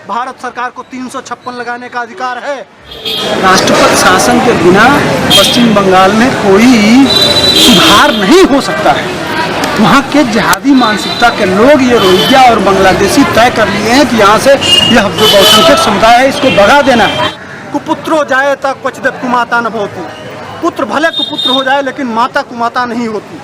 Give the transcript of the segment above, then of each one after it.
भारत सरकार को 356 लगाने का अधिकार है। राष्ट्रपति शासन के बिना पश्चिम बंगाल में कोई सुधार नहीं हो सकता है। वहाँ के जिहादी मानसिकता के लोग, ये रोहिंग्या और बांग्लादेशी, तय कर लिए हैं कि यहाँ से यह जो बहुसंख्यक समुदाय है इसको भगा देना है। कुपुत्रो जाए तक क्वचिदेव कुमाता न भवति। पुत्र भले कुपुत्र हो जाए लेकिन माता कुमाता नहीं होती।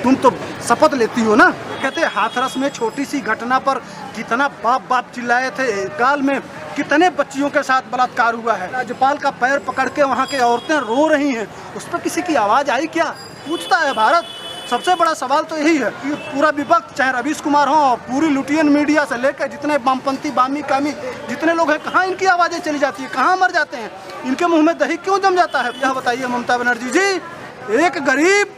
तुम तो शपथ लेती हो ना। कहते हाथरस में छोटी सी घटना पर कितना बाप बाप चिल्लाए थे। काल में कितने बच्चियों के साथ बलात्कार हुआ है। राज्यपाल का पैर पकड़ के वहाँ के औरतें रो रही हैं, उस पर किसी की आवाज़ आई क्या? पूछता है भारत। सबसे बड़ा सवाल तो यही है कि पूरा विपक्ष, चाहे रवीश कुमार हो और पूरी लुटियन मीडिया से लेकर जितने वामपंथी बामी कामी जितने लोग हैं, कहाँ इनकी आवाज़ें चली जाती है, कहाँ मर जाते हैं, इनके मुंह में दही क्यों जम जाता है? यह बताइए ममता बनर्जी जी। एक गरीब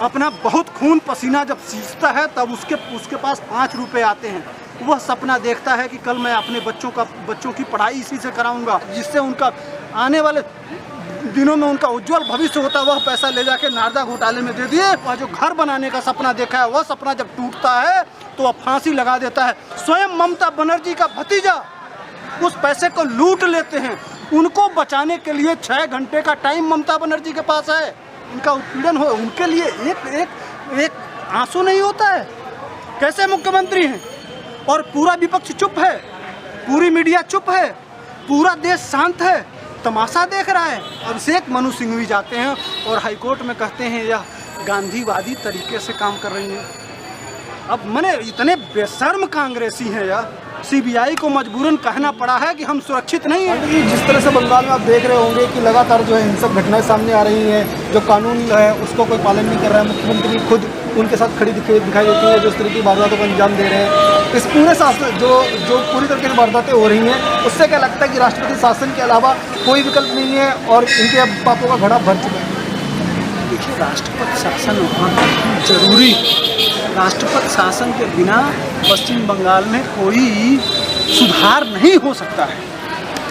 अपना बहुत खून पसीना जब सींचता है तब उसके पास 5 रुपए आते हैं। वह सपना देखता है कि कल मैं अपने बच्चों की पढ़ाई इसी से कराऊंगा, जिससे उनका आने वाले दिनों में उनका उज्जवल भविष्य होता। वह पैसा ले जाके नारदा घोटाले में दे दिए। वह जो घर बनाने का सपना देखा है, वह सपना जब टूटता है तो वह फांसी लगा देता है। स्वयं ममता बनर्जी का भतीजा उस पैसे को लूट लेते हैं। उनको बचाने के लिए 6 घंटे का टाइम ममता बनर्जी के पास है। इनका उत्पीड़न हो, उनके लिए एक आंसू नहीं होता है। कैसे मुख्यमंत्री हैं और पूरा विपक्ष चुप है, पूरी मीडिया चुप है, पूरा देश शांत है, तमाशा देख रहा है। अभिषेक मनु सिंघवी जाते हैं और हाईकोर्ट में कहते हैं यह गांधीवादी तरीके से काम कर रही है। अब मैंने इतने बेशर्म कांग्रेसी हैं यार, सीबीआई को मजबूरन कहना पड़ा है कि हम सुरक्षित नहीं हैं। जिस तरह से बंगाल में आप देख रहे होंगे कि लगातार जो है हिंसक घटनाएं सामने आ रही हैं, जो कानून है उसको कोई पालन नहीं कर रहा है, मुख्यमंत्री खुद उनके साथ खड़ी दिखाई देती है, जो इस तरह की वारदातों को अंजाम दे रहे हैं। इस पूरे शासन जो पूरी तरीके से वारदातें हो रही हैं, उससे क्या लगता है कि राष्ट्रपति शासन के अलावा कोई विकल्प नहीं है और इनके पापों का घड़ा भर चुका है? देखिए, राष्ट्रपति शासन वहाँ जरूरी। राष्ट्रपति शासन के बिना पश्चिम बंगाल में कोई सुधार नहीं हो सकता है।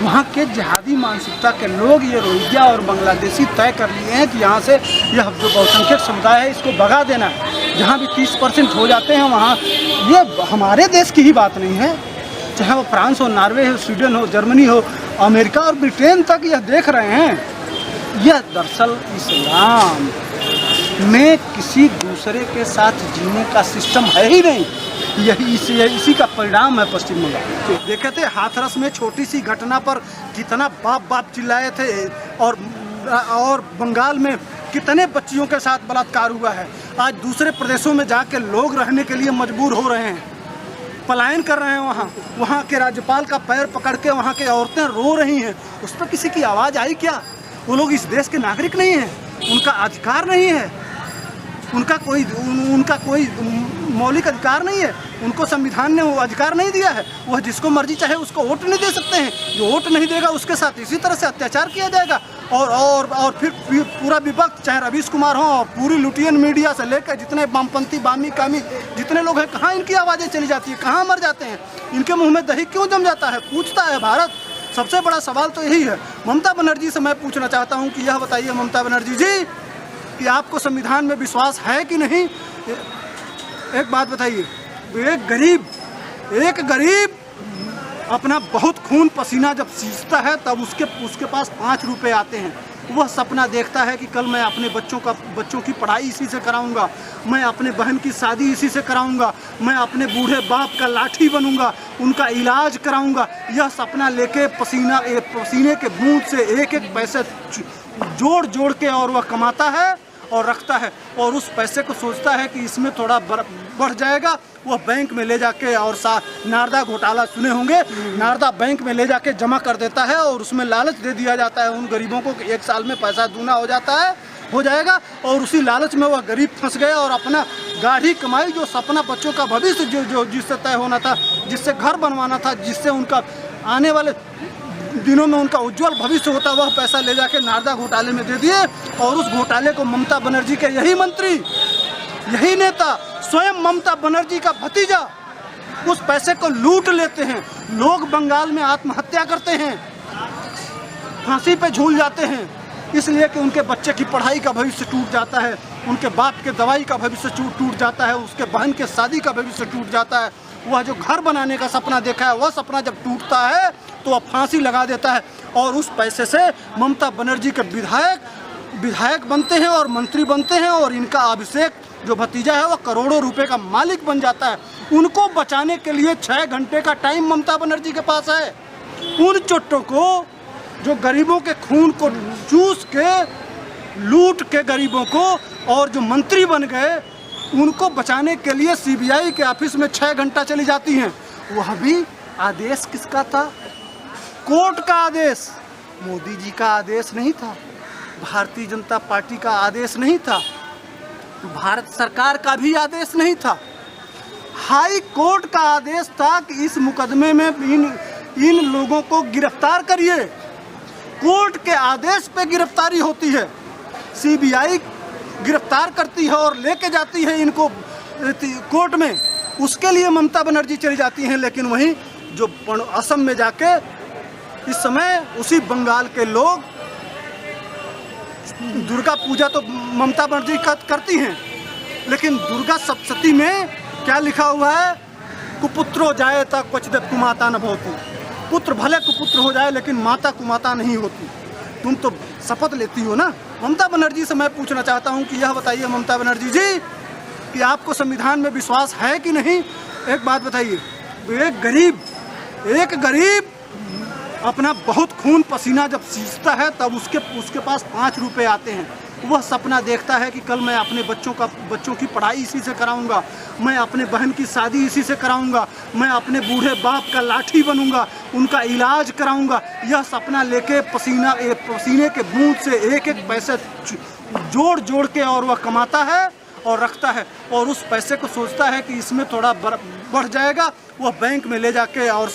वहाँ के जिहादी मानसिकता के लोग, ये रोहिंग्या और बांग्लादेशी, तय कर लिए हैं कि यहाँ से यह जो बहुसंख्यक समुदाय है इसको भगा देना है। जहाँ भी 30% हो जाते हैं वहाँ, ये हमारे देश की ही बात नहीं है, चाहे वो फ्रांस हो, नॉर्वे हो, स्वीडन हो, जर्मनी हो, अमेरिका और ब्रिटेन तक यह देख रहे हैं। यह दरअसल इस्लाम में किसी दूसरे के साथ जीने का सिस्टम है ही नहीं। यही इसी का परिणाम है पश्चिम बंगाल। देखे थे हाथरस में छोटी सी घटना पर कितना बाप बाप चिल्लाए थे और बंगाल में कितने बच्चियों के साथ बलात्कार हुआ है। आज दूसरे प्रदेशों में जाके लोग रहने के लिए मजबूर हो रहे हैं, पलायन कर रहे हैं। वहाँ के राज्यपाल का पैर पकड़ के वहाँ के औरतें रो रही हैं, उस पर किसी की आवाज़ आई क्या? वो लोग इस देश के नागरिक नहीं हैं, उनका अधिकार नहीं है, उनका कोई मौलिक अधिकार नहीं है, उनको संविधान ने वो अधिकार नहीं दिया है। वह जिसको मर्जी चाहे उसको वोट नहीं दे सकते हैं। जो वोट नहीं देगा उसके साथ इसी तरह से अत्याचार किया जाएगा। और फिर पूरा विपक्ष, चाहे रवीश कुमार हो और पूरी लुटियन मीडिया से लेकर जितने वामपंथी बामी कामी जितने लोग हैं, कहाँ इनकी आवाज़ें चली जाती है, कहाँ मर जाते हैं, इनके मुँह में दही क्यों जम जाता है? पूछता है भारत। सबसे बड़ा सवाल तो यही है। ममता बनर्जी से मैं पूछना चाहता हूँ कि यह बताइए ममता बनर्जी जी कि आपको संविधान में विश्वास है कि नहीं? एक बात बताइए, एक गरीब अपना बहुत खून पसीना जब सींचता है तब उसके पास 5 रुपए आते हैं। वह सपना देखता है कि कल मैं अपने बच्चों की पढ़ाई इसी से कराऊंगा, मैं अपने बहन की शादी इसी से कराऊंगा, मैं अपने बूढ़े बाप का लाठी बनूंगा, उनका इलाज कराऊंगा। यह सपना लेके पसीने के बूंद से एक एक पैसे जोड़ के और वह कमाता है और रखता है, और उस पैसे को सोचता है कि इसमें थोड़ा बढ़ जाएगा। वह बैंक में ले जाके, और नारदा घोटाला सुने होंगे, नारदा बैंक में ले जाके जमा कर देता है और उसमें लालच दे दिया जाता है उन गरीबों को कि 1 साल में पैसा दूना हो जाएगा। और उसी लालच में वह गरीब फंस गया और अपना गाढ़ी कमाई, जो सपना बच्चों का भविष्य जो जिससे तय होना था, जिससे घर बनवाना था, जिससे उनका आने वाले दिनों में उनका उज्जवल भविष्य होता, वह पैसा ले जाके नारदा घोटाले में दे दिए। और उस घोटाले को ममता बनर्जी के यही मंत्री, यही नेता, स्वयं ममता बनर्जी का भतीजा उस पैसे को लूट लेते हैं। लोग बंगाल में आत्महत्या करते हैं, फांसी पे झूल जाते हैं, इसलिए कि उनके बच्चे की पढ़ाई का भविष्य टूट जाता है, उनके बाप के दवाई का भविष्य टूट जाता है, उसके बहन के शादी का भविष्य टूट जाता है। वह जो घर बनाने का सपना देखा है, वह सपना जब टूटता है तो वह फांसी लगा देता है और उस पैसे से ममता बनर्जी के विधायक बनते हैं और मंत्री बनते हैं और इनका अभिषेक जो भतीजा है वह करोड़ों रुपए का मालिक बन जाता है। उनको बचाने के लिए 6 घंटे का टाइम ममता बनर्जी के पास है। उन चोटों को जो गरीबों के खून को चूस के लूट के गरीबों को और जो मंत्री बन गए उनको बचाने के लिए सीबीआई के ऑफिस में 6 घंटा चली जाती हैं। वह भी आदेश किसका था? कोर्ट का आदेश, मोदी जी का आदेश नहीं था, भारतीय जनता पार्टी का आदेश नहीं था, भारत सरकार का भी आदेश नहीं था, हाई कोर्ट का आदेश था कि इस मुकदमे में इन लोगों को गिरफ्तार करिए। कोर्ट के आदेश पे गिरफ्तारी होती है, सीबीआई गिरफ्तार करती है और लेके जाती है इनको कोर्ट में। उसके लिए ममता बनर्जी चली जाती हैं। लेकिन वहीं जो असम में जाके इस समय उसी बंगाल के लोग दुर्गा पूजा तो ममता बनर्जी करती हैं, लेकिन दुर्गा सप्तशती में क्या लिखा हुआ है? कुपुत्रो जाए ता क्वचिदेव कुमाता न भवति। पुत्र भले कुपुत्र हो जाए लेकिन माता कुमाता नहीं होती। तुम तो शपथ लेती हो ना। ममता बनर्जी से मैं पूछना चाहता हूं कि यह बताइए ममता बनर्जी जी कि आपको संविधान में विश्वास है कि नहीं? एक बात बताइए, एक गरीब अपना बहुत खून पसीना जब सींचता है तब उसके पास 5 रुपए आते हैं। वह सपना देखता है कि कल मैं अपने बच्चों की पढ़ाई इसी से कराऊंगा, मैं अपने बहन की शादी इसी से कराऊंगा, मैं अपने बूढ़े बाप का लाठी बनूंगा, उनका इलाज कराऊंगा। यह सपना लेके पसीने के बूंद से एक एक पैसे जोड़ के और वह कमाता है और रखता है और उस पैसे को सोचता है कि इसमें थोड़ा बढ़ जाएगा। वह बैंक में ले जाके और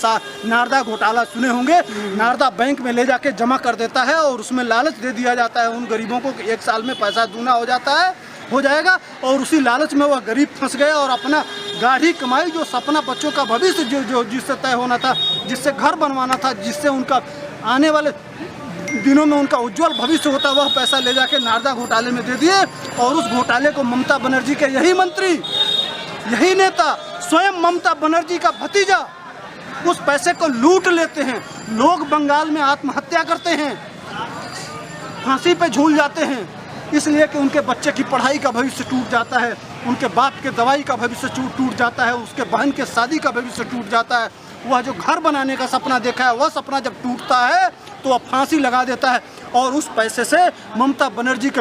नारदा घोटाला सुने होंगे, नारदा बैंक में ले जाके जमा कर देता है और उसमें लालच दे दिया जाता है उन गरीबों को कि 1 साल में पैसा दूना हो जाएगा और उसी लालच में वह गरीब फंस गए और अपना गाढ़ी कमाई जो सपना बच्चों का भविष्य जो जिससे तय होना था, जिससे घर बनवाना था, जिससे उनका आने वाले दिनों में उनका उज्जवल भविष्य होता, वह पैसा ले जाके नारदा घोटाले में दे दिए और उस घोटाले को ममता बनर्जी के यही मंत्री, यही नेता, स्वयं ममता बनर्जी का भतीजा उस पैसे को लूट लेते हैं। लोग बंगाल में आत्महत्या करते हैं, फांसी पे झूल जाते हैं इसलिए कि उनके बच्चे की पढ़ाई का भविष्य टूट जाता है, उनके बाप के दवाई का भविष्य टूट जाता है, उसके बहन के शादी का भविष्य टूट जाता है। वह जो घर बनाने का सपना देखा है, वह सपना जब टूटता है तो वह फांसी लगा देता है और उस पैसे से ममता बनर्जी के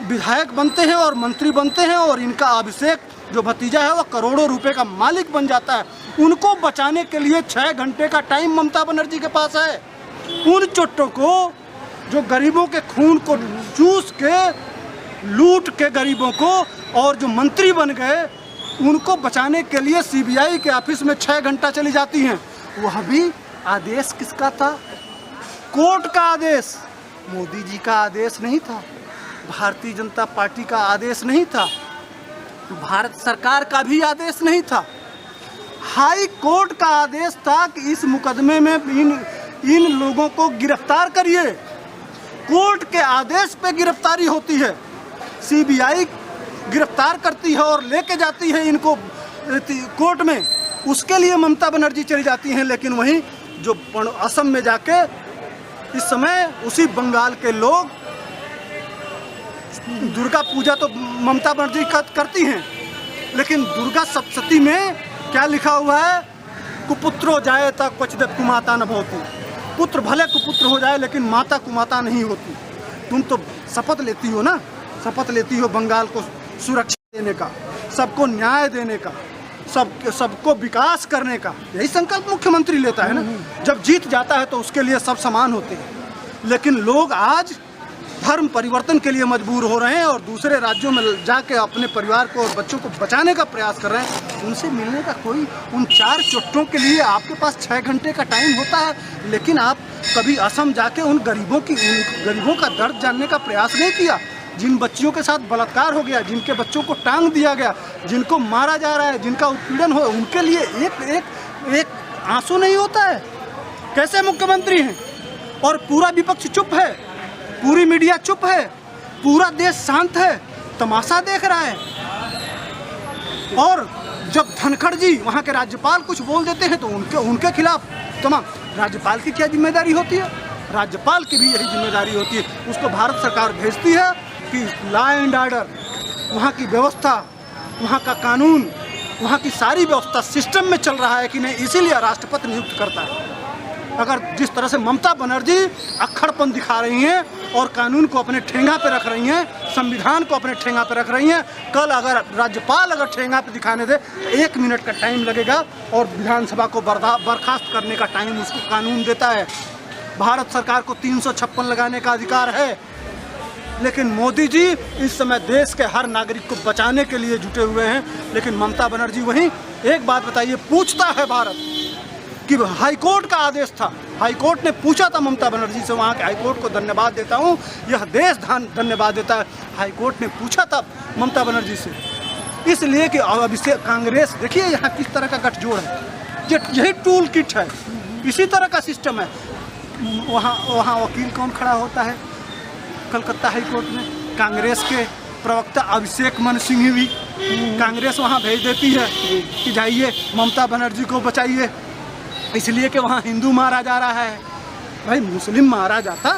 विधायक बनते हैं और मंत्री बनते हैं और इनका अभिषेक जो भतीजा है वह करोड़ों रुपए का मालिक बन जाता है। उनको बचाने के लिए 6 घंटे का टाइम ममता बनर्जी के पास है। उन चोटों को जो गरीबों के खून को चूस के लूट के गरीबों को और जो मंत्री बन गए उनको बचाने के लिए सीबीआई के ऑफिस में 6 घंटा चली जाती हैं। वह भी आदेश किसका था? कोर्ट का आदेश, मोदी जी का आदेश नहीं था, भारतीय जनता पार्टी का आदेश नहीं था, भारत सरकार का भी आदेश नहीं था, हाई कोर्ट का आदेश था कि इस मुकदमे में इन लोगों को गिरफ्तार करिए। कोर्ट के आदेश पे गिरफ्तारी होती है, सीबीआई गिरफ्तार करती है और लेके जाती है इनको कोर्ट में। उसके लिए ममता बनर्जी चली जाती हैं। लेकिन वहीं जो असम में जाके इस समय उसी बंगाल के लोग दुर्गा पूजा तो ममता बनर्जी करती हैं, लेकिन दुर्गा सप्तशती में क्या लिखा हुआ है? कुपुत्रो जाए ता क्वचिदेव कुमाता न भवति। पुत्र भले कुपुत्र हो जाए लेकिन माता कुमाता नहीं होती। तुम तो शपथ लेती हो ना, शपथ लेती हो बंगाल को सुरक्षा देने का, सबको न्याय देने का, सबको विकास करने का। यही संकल्प मुख्यमंत्री लेता है ना। जब जीत जाता है तो उसके लिए सब समान होते हैं। लेकिन लोग आज धर्म परिवर्तन के लिए मजबूर हो रहे हैं और दूसरे राज्यों में जाके अपने परिवार को और बच्चों को बचाने का प्रयास कर रहे हैं। उनसे मिलने का कोई, उन 4 चोटों के लिए आपके पास 6 घंटे का टाइम होता है, लेकिन आप कभी असम जाके उन गरीबों का दर्द जानने का प्रयास नहीं किया। जिन बच्चियों के साथ बलात्कार हो गया, जिनके बच्चों को टांग दिया गया, जिनको मारा जा रहा है, जिनका उत्पीड़न हो, उनके लिए एक आंसू नहीं होता है। कैसे मुख्यमंत्री हैं? और पूरा विपक्ष चुप है, पूरी मीडिया चुप है, पूरा देश शांत है, तमाशा देख रहा है। और जब धनखड़ जी वहाँ के राज्यपाल कुछ बोल देते हैं तो उनके खिलाफ तमाम, राज्यपाल की क्या जिम्मेदारी होती है? राज्यपाल की भी यही जिम्मेदारी होती है। उसको भारत सरकार भेजती है कि लॉ एंड ऑर्डर, वहाँ की व्यवस्था, वहाँ का कानून, वहाँ की सारी व्यवस्था सिस्टम में चल रहा है कि नहीं, इसीलिए राष्ट्रपति नियुक्त करता है। अगर जिस तरह से ममता बनर्जी अक्खड़पन दिखा रही हैं और कानून को अपने ठेंगा पे रख रही हैं, संविधान को अपने ठेंगा पे रख रही हैं, कल अगर राज्यपाल अगर ठेंगा पे दिखाने दे तो 1 मिनट का टाइम लगेगा और विधानसभा को बर्खास्त करने का टाइम उसको कानून देता है। भारत सरकार को 356 लगाने का अधिकार है, लेकिन मोदी जी इस समय देश के हर नागरिक को बचाने के लिए जुटे हुए हैं। लेकिन ममता बनर्जी वहीं, एक बात बताइए, पूछता है भारत कि हाईकोर्ट का आदेश था, हाईकोर्ट ने पूछा था ममता बनर्जी से, वहाँ के हाईकोर्ट को धन्यवाद देता हूँ, यह देश धन्यवाद देता है, हाईकोर्ट ने पूछा था ममता बनर्जी से, इसलिए कि अब इससे कांग्रेस, देखिए यहाँ किस तरह का गठजोड़ है, यही टूल किट है, इसी तरह का सिस्टम है। वहाँ वकील कौन खड़ा होता है कलकत्ता हाई कोर्ट में? कांग्रेस के प्रवक्ता अभिषेक मनु सिंह भी कांग्रेस वहाँ भेज देती है कि जाइए ममता बनर्जी को बचाइए, इसलिए कि वहाँ हिंदू मारा जा रहा है। भाई मुस्लिम मारा जाता,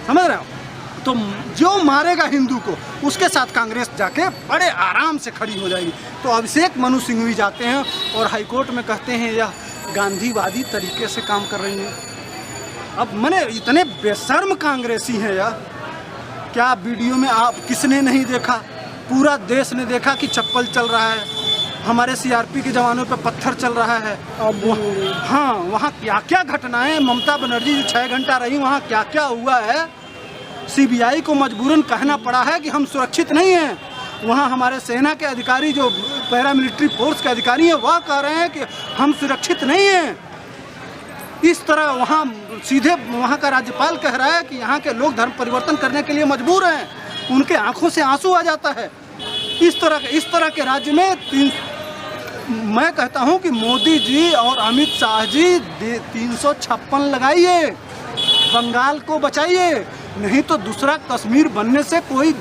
समझ रहे हो? तो जो मारेगा हिंदू को उसके साथ कांग्रेस जाके बड़े आराम से खड़ी हो जाएगी। तो अभिषेक मनु सिंह भी जाते हैं और हाईकोर्ट में कहते हैं यह गांधीवादी तरीके से काम कर रही है। अब मैंने इतने बेशर्म कांग्रेसी हैं यार, क्या वीडियो में आप किसने नहीं देखा? पूरा देश ने देखा कि चप्पल चल रहा है, हमारे सीआरपी के जवानों पे पत्थर चल रहा है। हाँ, वहाँ क्या क्या घटनाएं, ममता बनर्जी जो 6 घंटा रही वहाँ क्या क्या हुआ है। सीबीआई को मजबूरन कहना पड़ा है कि हम सुरक्षित नहीं हैं। वहाँ हमारे सेना के अधिकारी जो पैरामिलिट्री फोर्स के अधिकारी हैं वह कह रहे हैं कि हम सुरक्षित नहीं हैं। इस तरह वहाँ सीधे वहाँ का राज्यपाल कह रहा है कि यहाँ के लोग धर्म परिवर्तन करने के लिए मजबूर हैं, उनके आंखों से आंसू आ जाता है। इस तरह के राज्य में मैं कहता हूँ कि मोदी जी और अमित शाह जी 356 लगाइए, बंगाल को बचाइए, नहीं तो दूसरा कश्मीर बनने से कोई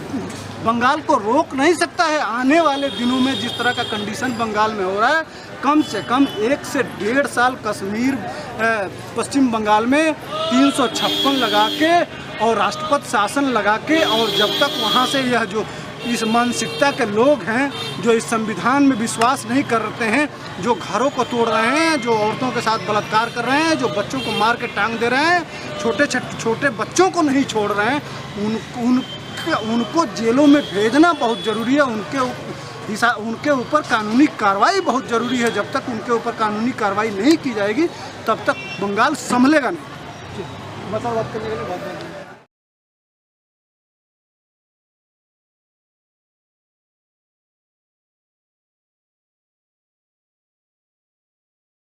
बंगाल को रोक नहीं सकता है। आने वाले दिनों में जिस तरह का कंडीशन बंगाल में हो रहा है, कम से कम 1 से 1.5 साल कश्मीर पश्चिम बंगाल में 356 लगा के और राष्ट्रपति शासन लगा के, और जब तक वहाँ से यह जो इस मानसिकता के लोग हैं जो इस संविधान में विश्वास नहीं करते हैं, जो घरों को तोड़ रहे हैं, जो औरतों के साथ बलात्कार कर रहे हैं, जो बच्चों को मार के टांग दे रहे हैं, छोटे बच्चों को नहीं छोड़ रहे हैं, उनको जेलों में भेजना बहुत ज़रूरी है। उनके ऊपर कानूनी कार्रवाई बहुत ज़रूरी है। जब तक उनके ऊपर कानूनी कार्रवाई नहीं की जाएगी तब तक बंगाल संभलेगा नहीं। बात करने के लिए बहुत